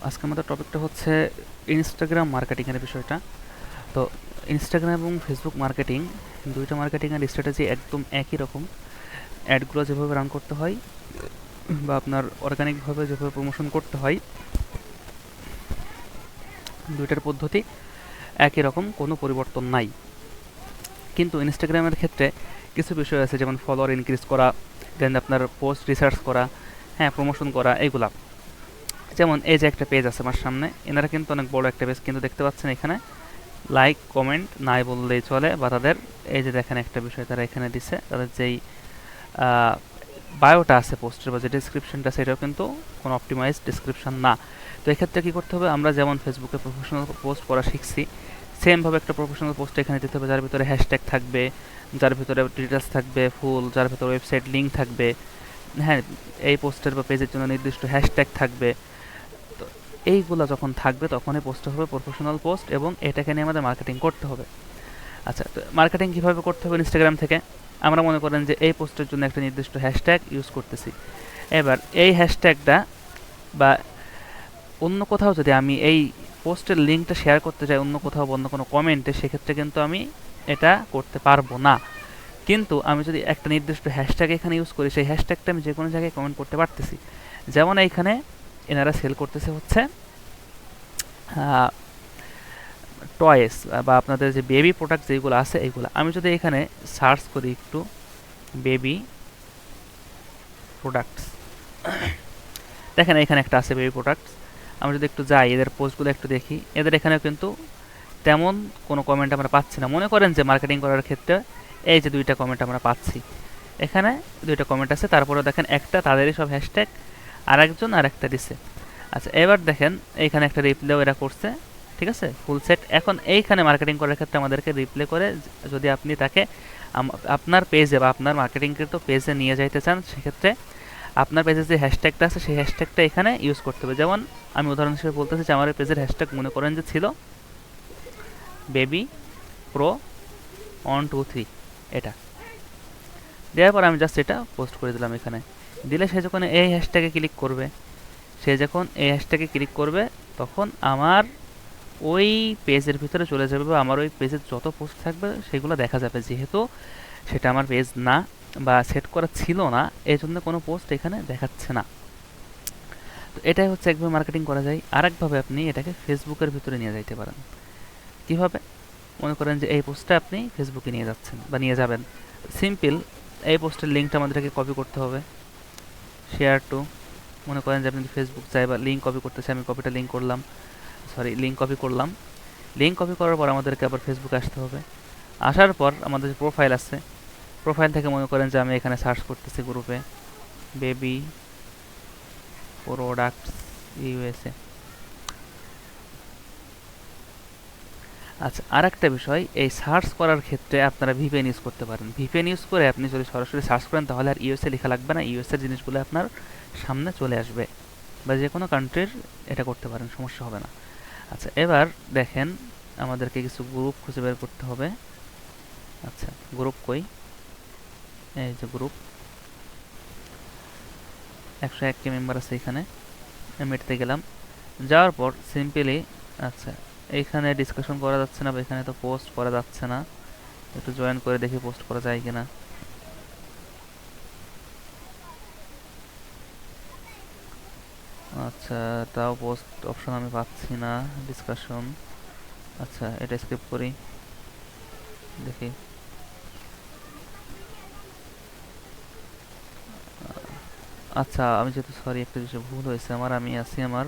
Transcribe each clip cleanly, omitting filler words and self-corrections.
আজকে আমাদের টপিকটা হচ্ছে ইনস্টাগ্রাম মার্কেটিংয়ের বিষয়টা। তো ইনস্টাগ্রাম এবং ফেসবুক মার্কেটিং, দুইটা মার্কেটিংয়ের স্ট্র্যাটেজি একদম একই রকম। অ্যাডগুলো যেভাবে রান করতে হয় বা আপনার অর্গানিকভাবে যেভাবে প্রমোশন করতে হয়, দুইটার পদ্ধতি একই রকম, কোনো পরিবর্তন নাই। কিন্তু ইনস্টাগ্রামের ক্ষেত্রে কিছু বিষয় আছে, যেমন ফলোয়ার ইনক্রিজ করা, দেন আপনার পোস্ট রিসার্চ করা, হ্যাঁ, প্রমোশন করা, এইগুলা। যেমন এই যে একটা পেজ আছে আমার সামনে, এনারা কিন্তু অনেক বড় একটা পেজ, কিন্তু দেখতে পাচ্ছেন এখানে লাইক কমেন্ট নাই বললেই চলে, বা তাদের এই যে দেখেন একটা বিষয় তারা এখানে দিছে, তাদের যেই বায়োটা আছে পোস্টের বা যে ডিসক্রিপশনটা, সেটাও কিন্তু কোনো অপটিমাইজ ডিসক্রিপশন না। তো এক্ষেত্রে কী করতে হবে, আমরা যেমন ফেসবুকে প্রফেশনাল পোস্ট করা শিখছি, সেমভাবে একটা প্রফেশনাল পোস্ট এখানে দিতে হবে, যার ভিতরে হ্যাশট্যাগ থাকবে, যার ভিতরে ডিটেলস থাকবে ফুল, যার ভিতরে ওয়েবসাইট লিঙ্ক থাকবে, হ্যাঁ, এই পোস্টের বা পেজের জন্য নির্দিষ্ট হ্যাশট্যাগ থাকবে। তো এইগুলো যখন থাকবে তখনই পোস্ট হবে প্রফেশনাল পোস্ট, এবং এটাকে নিয়ে আমাদের মার্কেটিং করতে হবে। আচ্ছা, তো মার্কেটিং কীভাবে করতে হবে ইনস্টাগ্রাম থেকে? আমরা মনে করেন যে এই পোস্টের জন্য একটা নির্দিষ্ট হ্যাশট্যাগ ইউজ করতেছি। এবার এই হ্যাশট্যাগটা বা অন্য কোথাও যদি আমি এই পোস্টের লিঙ্কটা শেয়ার করতে চাই অন্য কোথাও, অন্য কোনো কমেন্টে, সেক্ষেত্রে কিন্তু আমি এটা করতে পারবো না। কিন্তু আমি যদি একটা নির্দিষ্ট হ্যাশট্যাগ এখানে ইউজ করি, সেই হ্যাশট্যাগটা আমি যে কোনো জায়গায় কমেন্ট করতে পারতেছি। যেমন এইখানে এনারা সেল করতেছে হচ্ছে টয়েস বা আপনাদের যে বেবি প্রোডাক্ট যেগুলো আছে এইগুলো। আমি যদি এখানে সার্চ করি একটু বেবি প্রোডাক্টস, দেখেন এখানে একটা আছে বেবি প্রোডাক্টস। আমি যদি একটু যাই এদের পোস্টগুলো একটু দেখি, এদের এখানেও কিন্তু তেমন কোনো কমেন্ট আমরা পাচ্ছি না। মনে করেন যে মার্কেটিং করার ক্ষেত্রে এই যে দুইটা কমেন্ট আমরা পাচ্ছি, এখানে দুইটা কমেন্ট আছে, তারপরে দেখেন একটা তাদেরই সব হ্যাশট্যাগ, আর একজন আর একটা দিছে। আচ্ছা, এবার দেখেন এইখানে একটা রিপ্লেও এরা করছে, ঠিক আছে, ফুল সেট। এখন এইখানে মার্কেটিং করার ক্ষেত্রে আমাদেরকে রিপ্লে করে যদি আপনি তাকে আপনার পেজে বা আপনার মার্কেটিংকৃত পেজে নিয়ে যাইতে চান, সেক্ষেত্রে আপনার পেজের যে হ্যাশট্যাগটা আছে সেই হ্যাশট্যাগটা এখানে ইউজ করতে হবে। যেমন আমি উদাহরণ হিসেবে বলতেছি যে আমার পেজের হ্যাশট্যাগ মনে করেন যে ছিল বেবি প্রো 123, এটা দেওয়ার পর আমি জাস্ট এটা পোস্ট করে দিলাম এখানে। দিলে সে যখন এই হ্যাশট্যাগে ক্লিক করবে, তখন আমার ওই পেজের ভিতরে চলে যাবে, বা আমার ওই পেজের যত পোস্ট থাকবে সেগুলো দেখা যাবে। যেহেতু সেটা আমার পেজ না বা সেট করা ছিল না, এই জন্য কোনো পোস্ট এখানে দেখাচ্ছে না। তো এটাই হচ্ছে একভাবে মার্কেটিং করা যায়। আরেকভাবে আপনি এটাকে ফেসবুকের ভিতরে নিয়ে যাইতে পারেন। কীভাবে? মনে করেন যে এই পোস্টটা আপনি ফেসবুকে নিয়ে যাচ্ছেন বা নিয়ে যাবেন। সিম্পল, এই পোস্টের লিঙ্কটা আমাদেরকে কপি করতে হবে, শেয়ার টু। মনে করেন যে আপনি ফেসবুক চাই বা লিঙ্ক কপি করতে চাই, আমি লিঙ্ক কপি করলাম। লিঙ্ক কপি করার পর আমাদেরকে আবার ফেসবুকে আসতে হবে। আসার পর আমাদের যে প্রোফাইল আছে, প্রোফাইল থেকে মনে করেন যে আমি এখানে সার্চ করতেছি গ্রুপে বেবি প্রোডাক্টস ইউএসএ। আচ্ছা, আর একটা বিষয়, এই সার্চ করার ক্ষেত্রে আপনারা ভিপিএন ইউজ করতে পারেন। ভিপিএন ইউজ করে আপনি যদি সরাসরি সার্চ করেন, তাহলে আর ইউএসএ লেখা লাগবে না, ইউএসএর জিনিসগুলো আপনার সামনে চলে আসবে। বা যে কোনো কান্ট্রির এটা করতে পারেন, সমস্যা হবে না। আচ্ছা, এবার দেখেন আমাদেরকে কিছু গ্রুপ খুঁজে বের করতে হবে। আচ্ছা, গ্রুপ কই? এই যে গ্রুপ 101টি মেম্বার আছে এখানে। আমি এটাতে গেলাম, যাওয়ার পর সিম্পলি, আচ্ছা, এইখানে ডিসকাশন করা যাচ্ছে না বা এখানে তো পোস্ট করা যাচ্ছে না, একটু জয়েন করে দেখি পোস্ট করা যায় কিনা। আচ্ছা, তাও পোস্ট অপশন আমি পাচ্ছি না, ডিসকাশন। আচ্ছা, এটা স্কিপ করি, দেখি। আচ্ছা, আমি যেহেতু সরি, একটা বিষয় ভুল হয়েছে আমার, আমি আছি আমার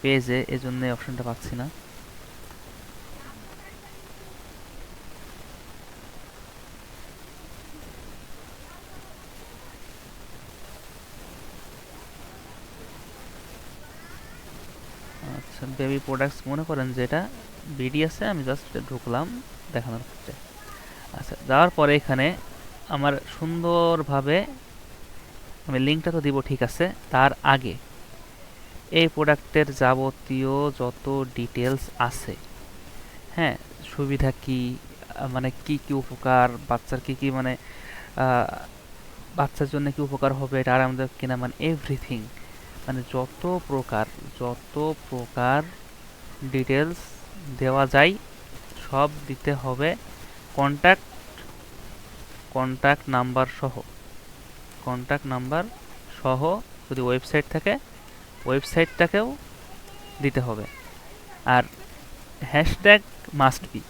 পেজে, এই জন্য অপশনটা পাচ্ছি না। আচ্ছা, বেবি প্রোডাক্টস, মনে করেন যে এটা বিডি আছে, আমি জাস্ট ঢুকলাম দেখানোর ক্ষেত্রে। আচ্ছা, যাওয়ার পরে এখানে আমার সুন্দরভাবে আমি লিঙ্কটা তো দিব, ঠিক আছে, তার আগে এই প্রোডাক্টের যাবতীয় যত ডিটেলস আছে, হ্যাঁ, সুবিধা কি, মানে কি কি উপকার, বাচ্চার কি কি, মানে বাচ্চার জন্য কি উপকার হবে, এটা আরামদায়ক কিনা, মানে এভরিথিং মানে যত প্রকার ডিটেলস দেওয়া যায় সব দিতে হবে কন্ট্যাক্ট কন্ট্যাক্ট নাম্বার সহ। কন্ট্যাক্ট নাম্বার সহ যদি ওয়েবসাইট থাকে ওয়েবসাইটটাকেও দিতে হবে। আর হ্যাশট্যাগ মাস্ট বি।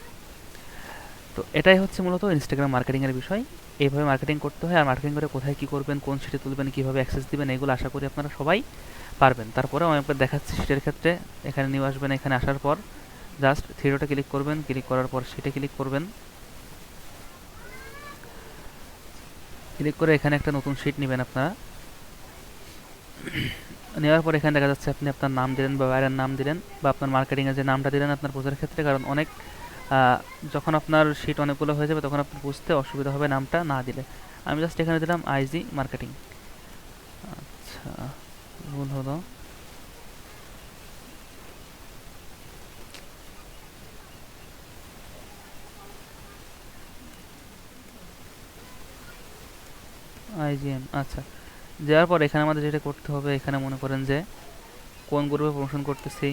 তো এটাই হচ্ছে মূলত ইনস্টাগ্রাম মার্কেটিংয়ের বিষয়। এইভাবে মার্কেটিং করতে হয়। আর মার্কেটিং করে কোথায় কী করবেন, কোন সিটে তুলবেন, কীভাবে অ্যাক্সেস দিবেন, এগুলো আশা করি আপনারা সবাই পারবেন। তারপরেও আমি একবার দেখাচ্ছি সিটের ক্ষেত্রে। এখানে নিয়ে আসবেন, এখানে আসার পর জাস্ট থ্রি ডটে ক্লিক করবেন, ক্লিক করার পর সিটে ক্লিক করবেন। ক্লিক করে এখানে একটা নতুন শিট নেবেন আপনারা। নেওয়ার পর এখানে দেখা যাচ্ছে আপনি আপনার নাম দিলেন বা বাইরের নাম দিলেন বা আপনার মার্কেটিংয়ের যে নামটা দিলেন আপনার পোস্টের ক্ষেত্রে, কারণ অনেক যখন আপনার শিট অনেকগুলো হয়ে যাবে তখন আপনার বুঝতে অসুবিধা হবে নামটা না দিলে। আমি জাস্ট এখানে দিলাম আইজি মার্কেটিং। আচ্ছা, ভুল হলো। আইজিএম। আচ্ছা, যাওয়ার পর এখানে আমাদের যেটা করতে হবে, এখানে মনে করেন যে কোন গ্রুপে প্রমোশন করতেছি,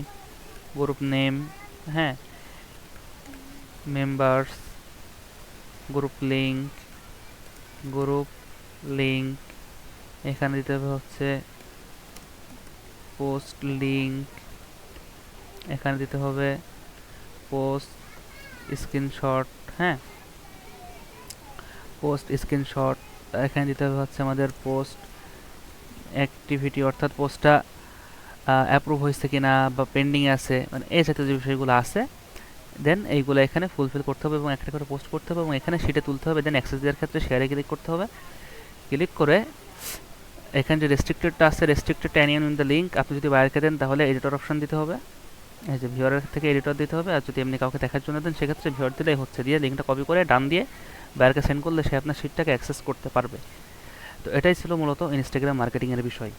গ্রুপ নেম, হ্যাঁ, members, group link, group link, এখানে দিতে হবে হচ্ছে পোস্ট লিঙ্ক, এখানে দিতে হবে পোস্ট স্ক্রিনশট, হ্যাঁ, পোস্ট স্ক্রিনশট। এখানে দিতে হবে হচ্ছে আমাদের পোস্ট অ্যাক্টিভিটি, অর্থাৎ পোস্টটা অ্যাপ্রুভ হয়েছে কিনা বা পেন্ডিং আছে, মানে এই জাতীয় যে বিষয়গুলো আছে, দেন এইগুলো এখানে ফুলফিল করতে হবে এবং একটা করে পোস্ট করতে হবে এবং এখানে শিটে তুলতে হবে। দেন অ্যাক্সেস দেওয়ার ক্ষেত্রে শেয়ারে ক্লিক করতে হবে। ক্লিক করে এখানে যে রেস্ট্রিক্টেডটা আছে, রেস্ট্রিক্টেড ট্যানিয়ন ইন দ্য লিঙ্ক, আপনি যদি বাইরকে দেন তাহলে এডিটর অপশন দিতে হবে। এই যে ভিউয়ারের থেকে এডিটর দিতে হবে। আর যদি এমনি কাউকে দেখার জন্য দেন সেক্ষেত্রে ভিউয়ার দিলেই হচ্ছে, দিয়ে লিঙ্কটা কপি করে ডান দিয়ে বাইরকে সেন্ড করলে সে আপনার শিটটাকে অ্যাক্সেস করতে পারবে। তো এটাই ছিল মূলত ইনস্টাগ্রাম মার্কেটিংয়ের বিষয়।